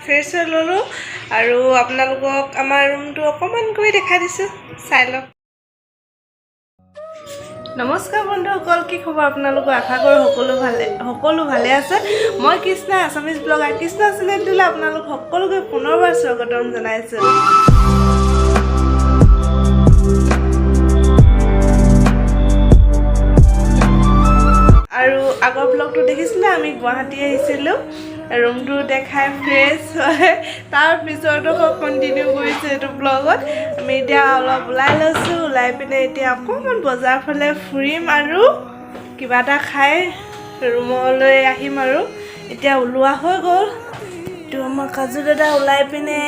fresh হৈ ল'লোঁ আৰু আপোনালোকক আমাৰ ৰুমটো অকণমান গৈ দেখাই দিছোঁ চাই লওক নমস্কাৰ বন্ধুসকল কি খবৰ আপোনালোকৰ আশা কৰোঁ সকলো ভালে আছে মই কৃষ্ণা আছামিজ ব্লগাৰ কৃষ্ণা চেনেলটোলৈ আপোনালোক সকলোকে পুনৰবাৰ স্বাগতম জনাইছোঁ আৰু আগৰ ব্লগটো দেখিছিলে আমি গুৱাহাটী আহিছিলোঁ ৰুমটো দেখাই ফ্ৰেছ হয় তাৰ পিছতো কণ্টিনিউ কৰিছোঁ এইটো ব্লগত আমি এতিয়া অলপ ওলাই লৈছোঁ ওলাই পিনে এতিয়া অকণমান বজাৰ ফালে ফুৰিম আৰু কিবা এটা খাই ৰুমলৈ আহিম আৰু এতিয়া ওলোৱা হৈ গ'ল এইটো আমাৰ কাজু দাদা ওলাই পিনে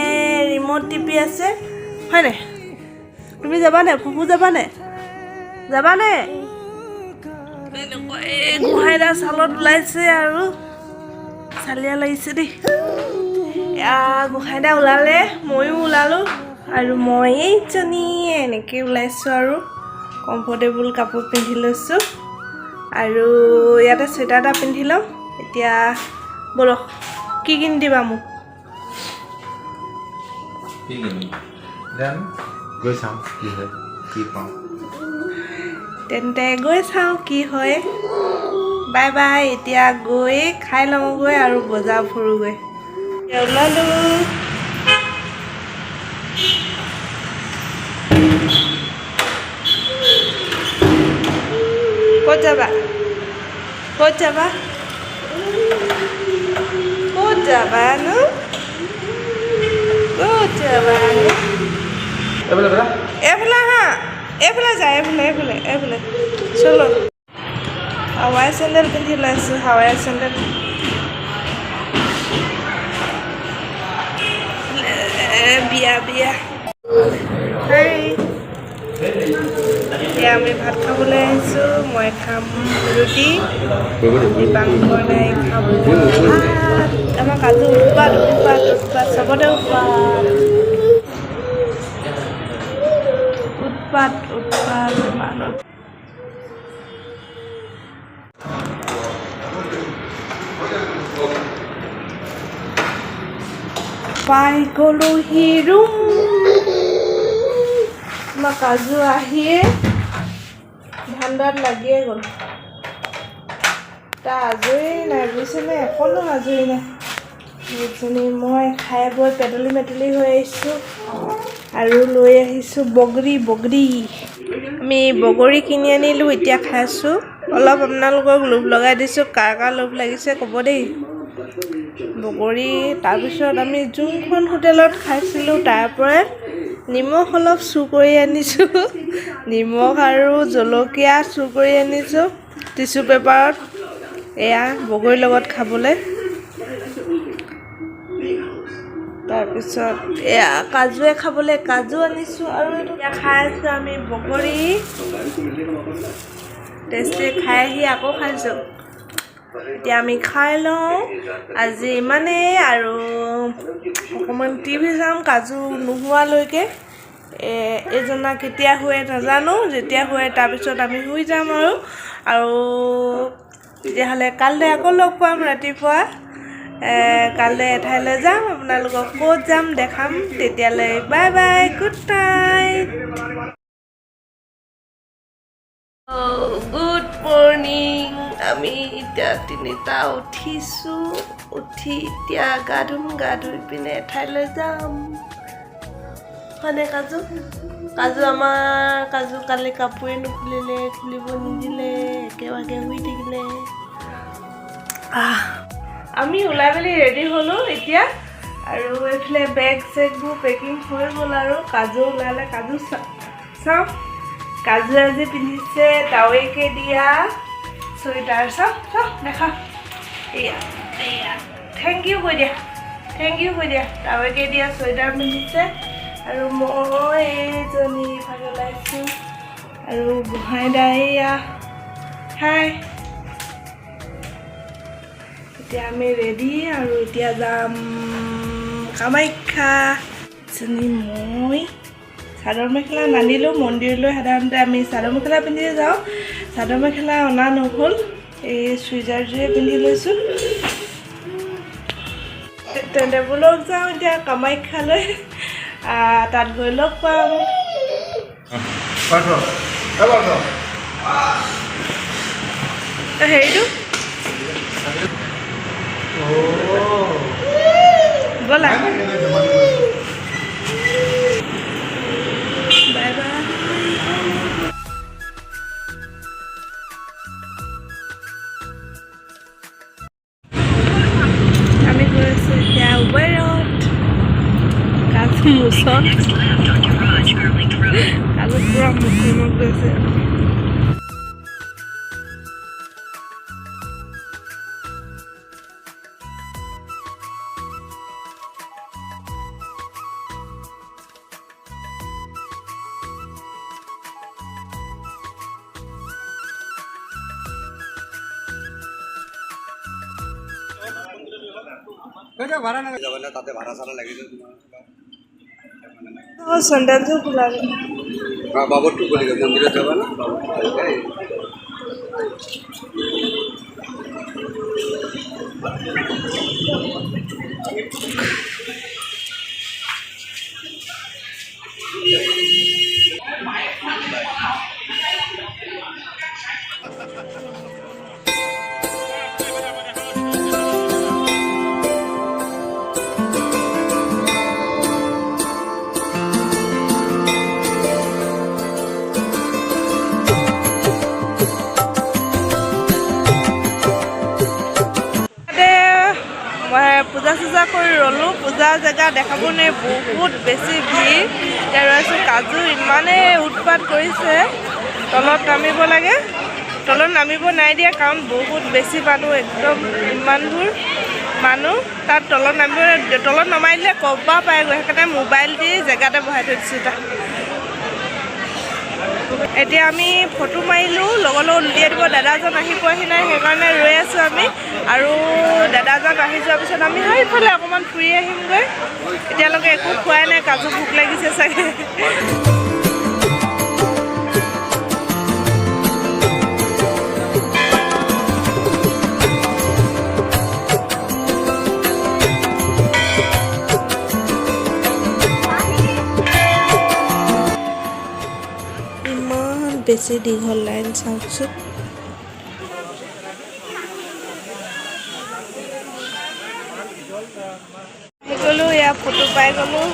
ৰিম'ট টিপি আছে হয়নে তুমি যাবানে ফুফু যাবানে গোহাঁইদা চালত ওলাইছে আৰু চালিয়া লাগিছে দেই গোহাঁইদা ওলালে ময়ো ওলালোঁ আৰু মই এইজনী এনেকৈ ওলাইছোঁ আৰু কমফৰ্টেবল কাপোৰ পিন্ধি লৈছোঁ আৰু ইয়াতে চুৱেটাৰ এটা পিন্ধি লওঁ এতিয়া ব'লক কি কিনি দিবা মোক গৈ চাওঁ কি হয় কি পাওঁ তেন্তে গৈ চাওঁ কি হয় বাই বাই এতিয়া গৈ খাই লওঁগৈ আৰু বজাৰ ফুৰোগৈ ওলালোঁ ক'ত যাবানো এইফালে হা এইফালে যায় এইফালে চলো হাৱাই চেণ্ডেল পিন্ধি লৈছোঁ হাৱাই চেণ্ডেল বিয়া এতিয়া আমি ভাত খাবলৈ আহিছোঁ মই খাম ৰুটি দীপাংকৰ নাই খাম ভাত আমাৰ কাজু উৎপাত চবতে উৎপাত মানুহ পাই গ'লোহি ৰুম আমাৰ কাজু আহিয়ে ধান্দাত লাগিয়ে গ'ল তাৰ আজৰি নাই বুজিছেনে অকণো আজৰি নাই বুজিছেনে মই খাই বৈ পেটলি মেটলি হৈ আহিছোঁ আৰু লৈ আহিছোঁ বগৰী আমি বগৰী কিনি আনিলোঁ এতিয়া খাইছোঁ অলপ আপোনালোকক লোভ লগাই দিছোঁ কাৰ লোভ লাগিছে ক'ব দেই বগৰী তাৰপিছত আমি যোনখন হোটেলত খাইছিলোঁ তাৰ পৰাই নিমখ অলপ চুৰ কৰি আনিছোঁ নিমখ আৰু জলকীয়া চুৰ কৰি আনিছোঁ টিচু পেপাৰত এয়া বগৰীৰ লগত খাবলৈ তাৰপিছত এয়া কাজুৱে খাবলৈ কাজু আনিছোঁ আৰু এতিয়া খাই আছোঁ আমি বগৰী টেষ্টি খাই আহি আকৌ খাইছোঁ এতিয়া আমি খাই লওঁ আজি ইমানেই আৰু অকণমান টিভি চাম কাজু নোহোৱালৈকে এইজনা কেতিয়া শুৱে নাজানো যেতিয়া শুৱে তাৰপিছত আমি শুই যাম আৰু তেতিয়াহ'লে কাইলৈ আকৌ লগ পাম ৰাতিপুৱা কাইলৈ এঠাইলৈ যাম আপোনালোকক ক'ত যাম দেখাম তেতিয়ালৈ bye bye good night good morning আমি এতিয়া 3টা উঠিছোঁ উঠি এতিয়া গা ধুই পিনে এঠাইলৈ যাম হয়নে কাজু আমাৰ কালি কাপোৰে নুখুলিলে খুলিব নিদিলে একেবাৰে শুই থাকিলে আমি ওলাই মেলি ৰেডি হ'লোঁ এতিয়া আৰু এইফালে বেগ চেগবোৰ পেকিং হৈ গ'ল আৰু কাজু ওলালে কাজু চাওঁ কাজু আজি পিন্ধিছে টাৱেকে দিয়া চুৱেটাৰ চাওঁ দেখা এয়া থেংক ইউ কৈ দিয়া টাৱেকে দিয়া চুৱেটাৰ পিন্ধিছে আৰু মই এইজনী ইফালে ওলাইছোঁ আৰু গোহাঁইদা এয়া হাই এতিয়া আমি ৰেডি আৰু এতিয়া যাম কামাখ্যা মই চাদৰ মেখেলা নানিলোঁ মন্দিৰলৈ সাধাৰণতে আমি চাদৰ মেখেলা পিন্ধি যাওঁ চাদৰ মেখেলা অনা নহ'ল এই চুইজাৰযোৰে পিন্ধি লৈছোঁ তেন্তে বোলক যাওঁ এতিয়া কামাখ্যালৈ তাত গৈ লগ পাম হেৰিটো ব'লা বাই বাই আমি গৈ আছোঁ এতিয়া উবেৰত কাজু মুচত কাজু পুৰা মুখত গৈছে চেণ্ডেলটো খোলা বাবৰটু গলি মন্দিৰে যাবা না পূজা চূজা কৰি ৰ'লোঁ পূজা জেগা দেখাব নোৱাৰি বহুত বেছি ভিৰ এতিয়া ৰৈছোঁ কাজু ইমানেই উৎপাত কৰিছে তলত নামিব লাগে তলত নামিব নাই দিয়া কাৰণ বহুত বেছি মানুহ একদম ইমানবোৰ মানুহ তাত তলত নমাই দিলে ক'ৰবা পায়গৈ সেইকাৰণে মোবাইল দি জেগাতে বহাই থৈ দিছোঁ তাত এতিয়া আমি ফটো মাৰিলোঁ লগৰ লগত উলিয়াই দিব দাদাজন আহি পোৱাহি নাই সেইকাৰণে ৰৈ আছোঁ আমি আৰু দাদাজন আহি যোৱাৰ পিছত আমি সেইফালে অকণমান ফুৰি আহিমগৈ এতিয়ালৈকে একো খোৱাই নাই কাজু ভোক লাগিছে চাগে বেছি দীঘল লাইন চাওকচোন গ'লোঁ এয়া ফটো পাই গ'লোঁ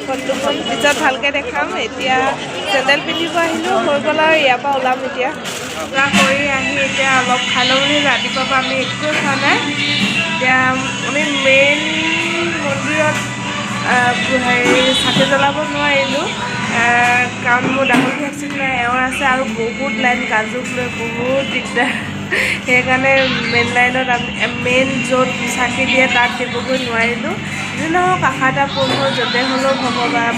ফটোখন পিছত ভালকৈ দেখাম এতিয়া চেণ্ডেল পিন্ধিব আহিলোঁ হৈ গ'ল আৰু ইয়াৰ পৰা ওলাম এতিয়া পূজা কৰি আহি এতিয়া অলপ খাই লওঁ বুলি ৰাতিপুৱাৰ পৰা আমি একোৱে খোৱা নাই এতিয়া আমি মেইন মন্দিৰত হেৰি চাকি জ্বলাব নোৱাৰিলোঁ কাৰণ মোৰ ডাঙৰ ভেকচিন নাই এওঁ আছে আৰু বহুত লাইন কাজুক লৈ বহুত দিগদাৰ সেইকাৰণে মেইন লাইনত মেইন য'ত চাকি দিয়ে তাত দিবগৈ নোৱাৰিলোঁ যি নহওক আশা এটা পূৰ্ণ য'তে হ'লেও ভগৱান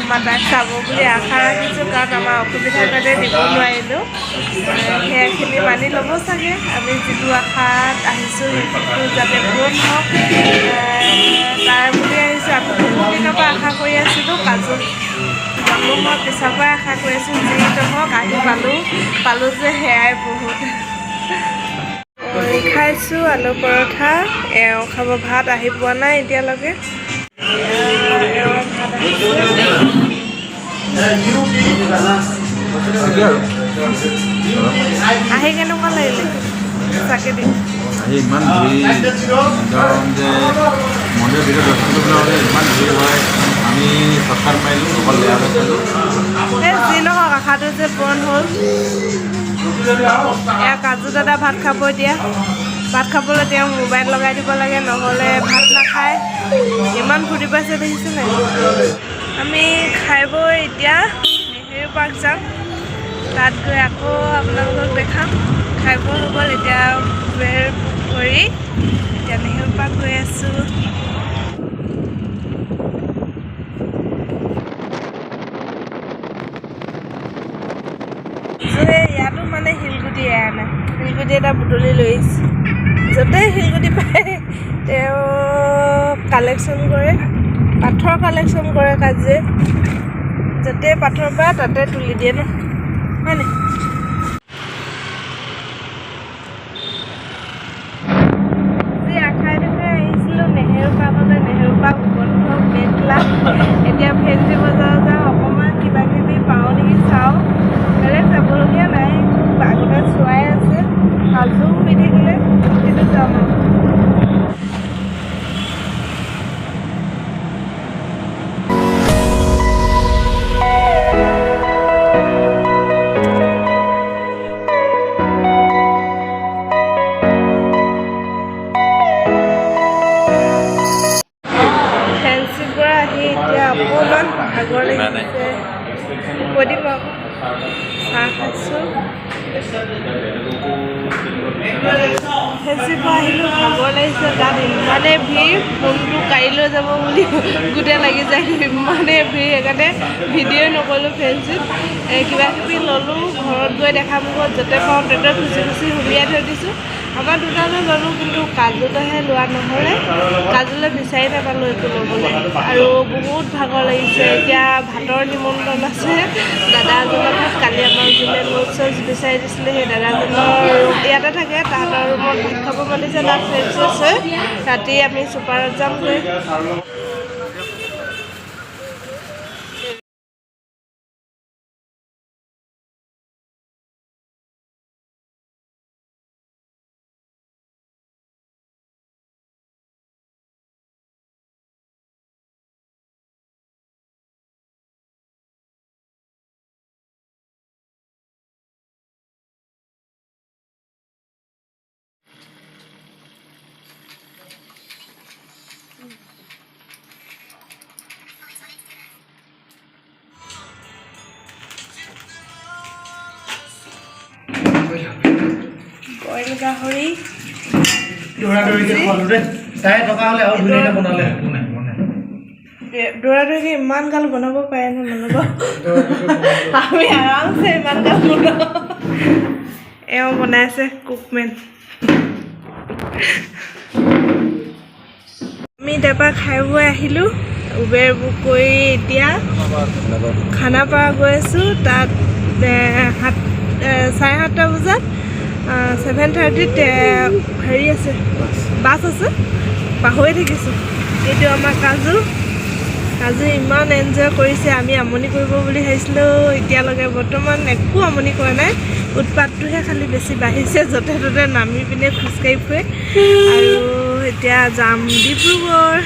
মা তাক চাব বুলি আশা ৰাখিছোঁ কাৰণ আমাৰ অসুবিধাৰ কাৰণে দিব নোৱাৰিলোঁ সেইখিনি মানি ল'ব চাগে আমি যিটো আশাত আহিছোঁ সেইটো যাতে পূৰণ হওক তাৰ বুলি আহিছোঁ আমি বহুত দিনৰ পৰা আশা কৰি আছিলোঁ কাজু মই পিছৰ পৰাই আশা কৰি আছোঁ যি নহওক আহি পালোঁ যে সেয়াই বহুত খাইছোঁ আলু পৰঠা এওঁ খাব ভাত আহি পোৱা নাই এতিয়ালৈকে আহি কেনেকুৱা লাগিলে চাকে দি ইমান ভিৰ একদম যে মন্দিৰৰ ভিতৰত দৰ্শন কৰিবলৈ ইমান ভিৰ হয় আমি চটকাট মাৰিলোঁ অকল বেয়াকৈ খালোঁ যি নহওক আশাটো যে পূৰণ হ'ল এয়া কাজু দাদা ভাত খাব এতিয়া ভাত খাবলৈ তেওঁ মোবাইল লগাই দিব লাগে নহ'লে ভাত নাখায় ইমান ফূৰ্তি পাইছে দেখিছোঁ নাই আমি খাই বৈ এতিয়া নেহেৰু পাৰ্ক যাম তাত গৈ আকৌ আপোনালোকক দেখাম খাই বৈ হৈ গ'ল এতিয়া উবেৰ কৰি এতিয়া নেহেৰু পাৰ্ক গৈ আছোঁ ইয়াতো মানে শিলগুটি এৰা নাই শিলগুটি এটা বুটলি লৈ আহিছোঁ য'তেই শিলগুটি পায় তেওঁ কালেকশ্যন কৰে পাথৰ কালেকশ্যন কৰে কাজে য'তেই পাথৰ পায় তাতে তুলি দিয়ে ন হয়নে আখাই দেখাই আহিছিলোঁ নেহেৰু পাৰ্কলৈ সেইপা বন্ধ মেটলা এতিয়া ফেঞ্চি বজাৰ যাওঁ অকণমান কিবা কিবি পাওঁ নেকি চাওঁ বেলেগ চাবলগীয়া নাই আগতে চোৱাই আছে সাজু হৈ থাকিলে কিন্তু যাম আৰু অকণমান ভাগৰ লাগিছে কৈ দিম আকৌ চাহ খাইছোঁ ফেঞ্চিৰ পৰা আহিলোঁ ভাগৰ লাগিছে তাত ইমানেই ভিৰ ফোনটো কাঢ়ি লৈ যাব বুলি গোটেই লাগি যায় ইমানেই ভিৰ সেইকাৰণে ভিডিঅ' নকৰিলোঁ ফেঞ্চিত কিবা কিবি ল'লোঁ ঘৰত গৈ দেখাম গৈ য'তে পাওঁ ত'তে খুচি খুচি সুমিয়াই থৈ দিছোঁ আমাৰ দুটালৈ ল'লোঁ কিন্তু কাজুলৈহে লোৱা নহ'লে কাজুলৈ বিচাৰি নাপালোঁ একো ল'বলৈ আৰু বহুত ভাগৰ লাগিছে এতিয়া ভাতৰ নিমন্ত্ৰণ আছে দাদা এজনৰ ঘৰত কালি আমাৰ যোনে নোট চ'চ বিচাৰি দিছিলে সেই দাদাজনৰ ইয়াতে থাকে তাহাঁতৰ ৰুমত ভাত খাব মাতিছে তাত ফ্ৰেঞ্চ আছে ৰাতি আমি ছুপাৰত যামগৈ বইল গাহৰি দৌৰা-দৌৰিকে ইমান গাল বনাব পাৰে ন মানুহ আমি আৰামছে ইমান গাল বনাওঁ এওঁ বনাইছে কুকমেন আমি তাৰপৰা খাই বৈ আহিলোঁ উবেৰ বুক কৰি এতিয়া খানাপাৰা গৈ আছোঁ তাত 7:30 বজাত 7:30ত হেৰি আছে বাছ আছে পাহৰি থাকিছোঁ এইটো আমাৰ কাজু ইমান এনজয় কৰিছে আমি আমনি কৰিব বুলি ভাবিছিলোঁ এতিয়ালৈকে বৰ্তমান একো আমনি কৰা নাই উৎপাতটোহে খালি বেছি বাঢ়িছে য'তে ত'তে নামি পিনে খোজকাঢ়ি ফুৰে আৰু এতিয়া যাম ডিব্ৰুগড়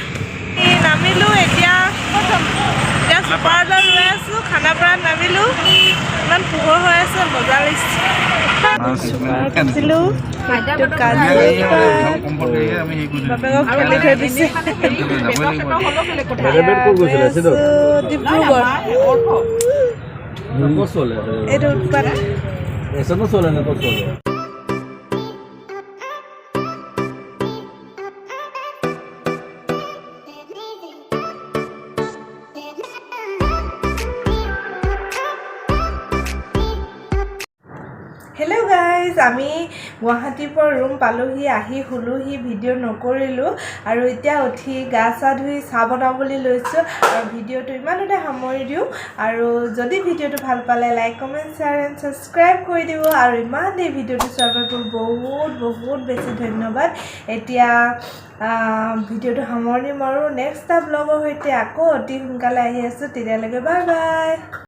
নামিলোঁ এতিয়া ছুপাৰত ৰৈ আছোঁ খানাপাৰাত নামিলোঁ ইমান পোহৰ হৈ আছে মজা লাগিছে খাইছিলোঁ বাপেকক খেলি থৈ দিছে ডিব্ৰুগড় এইটো উৎপাত হেল্ল' গাইজ আমি গুৱাহাটীৰ পৰা ৰুম পালোহি আহি শুলোহি ভিডিঅ' নকৰিলোঁ আৰু এতিয়া উঠি গা চা ধুই চাহ বনাবলৈ লৈছোঁ আৰু ভিডিঅ'টো ইমানতে সামৰি দিওঁ আৰু যদি ভিডিঅ'টো ভাল পালে like comment share and subscribe কৰি দিব আৰু ইমান এই ভিডিঅ'টো চোৱাৰ বাবে বহুত বেছি ধন্যবাদ এতিয়া ভিডিঅ'টো সামৰণি মাৰোঁ নেক্সট এটা ব্লগৰ সৈতে আকৌ অতি সোনকালে আহি আছোঁ তেতিয়ালৈকে বাই বাই